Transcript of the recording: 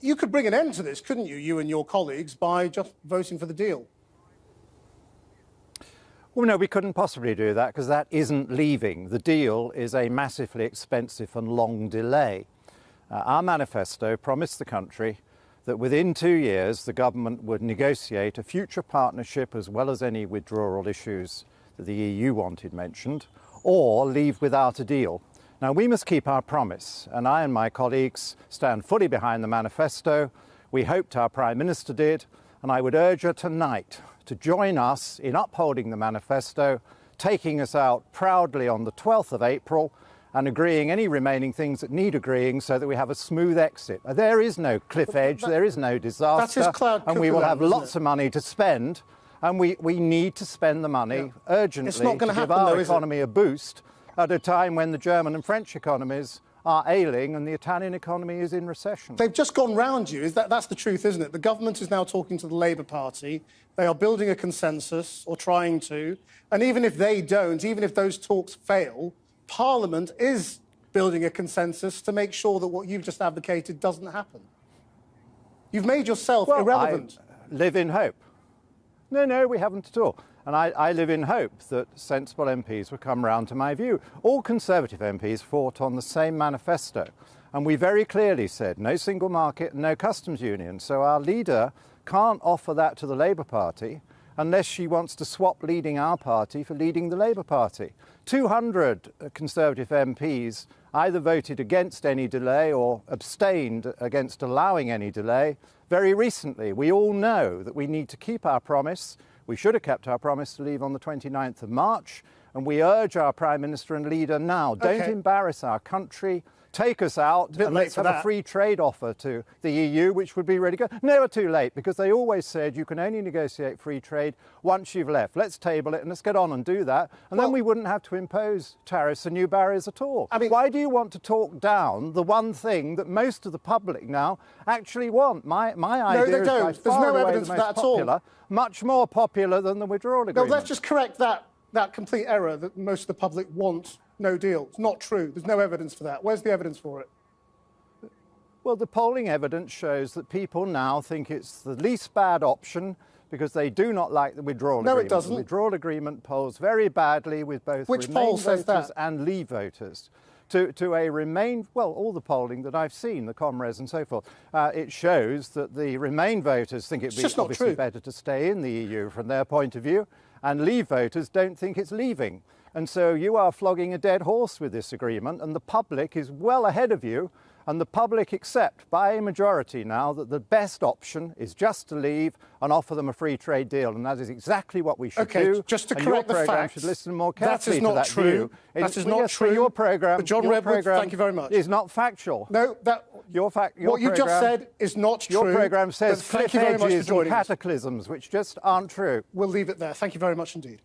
you could bring an end to this, couldn't you, you and your colleagues, by just voting for the deal? Well, no, we couldn't possibly do that because that isn't leaving. The deal is a massively expensive and long delay. Our manifesto promised the country that within 2 years the government would negotiate a future partnership as well as any withdrawal issues that the EU wanted mentioned, or leave without a deal. Now, we must keep our promise, and I and my colleagues stand fully behind the manifesto. We hoped our Prime Minister did, and I would urge her tonight to join us in upholding the manifesto, taking us out proudly on the 12th of April and agreeing any remaining things that need agreeing so that we have a smooth exit. There is no cliff edge, there is no disaster, and we will have lots of money to spend, and we need to spend the money urgently to give our economy a boost at a time when the German and French economies are ailing and the Italian economy is in recession. They've just gone round you. That's the truth, isn't it? The government is now talking to the Labour Party. They are building a consensus, or trying to. And even if they don't, even if those talks fail, Parliament is building a consensus to make sure that what you've just advocated doesn't happen. You've made yourself irrelevant. I live in hope. No, we haven't at all. And I live in hope that sensible MPs will come round to my view. All Conservative MPs fought on the same manifesto, and we very clearly said no single market, no customs union. So our leader can't offer that to the Labour Party unless she wants to swap leading our party for leading the Labour Party. 200 Conservative MPs either voted against any delay or abstained against allowing any delay very recently. We all know that we need to keep our promise. We should have kept our promise to leave on the 29th of March, and we urge our Prime Minister and leader now, don't embarrass our country, take us out, and let's have a free trade offer to the EU, which would be really good. Never too late, because they always said you can only negotiate free trade once you've left. Let's table it and let's get on and do that, and then we wouldn't have to impose tariffs and new barriers at all. I mean, why do you want to talk down the one thing that most of the public now actually want? My idea is by far away the most popular, much more popular than the withdrawal agreement. No, let's just correct that complete error that most of the public want no deal. It's not true. There's no evidence for that. Where's the evidence for it? Well, the polling evidence shows that people now think it's the least bad option because they do not like the withdrawal agreement. No, it doesn't. The withdrawal agreement polls very badly with both Remain voters and Leave voters. To a Remain, well, all the polling that I've seen, the Comres and so forth, it shows that the Remain voters think it'd be obviously better to stay in the EU from their point of view, and Leave voters don't think it's leaving. And so you are flogging a dead horse with this agreement, and the public is well ahead of you, and the public accept by a majority now that the best option is just to leave and offer them a free trade deal, and that is exactly what we should do. Just to correct the facts, your programme should listen more carefully to that true. view. That is not true. Your programme, but John Redwood, thank you very much. Is not factual. No, what you just said is not true. Your programme says cliff edges and cataclysms, which just aren't true. We'll leave it there. Thank you very much indeed.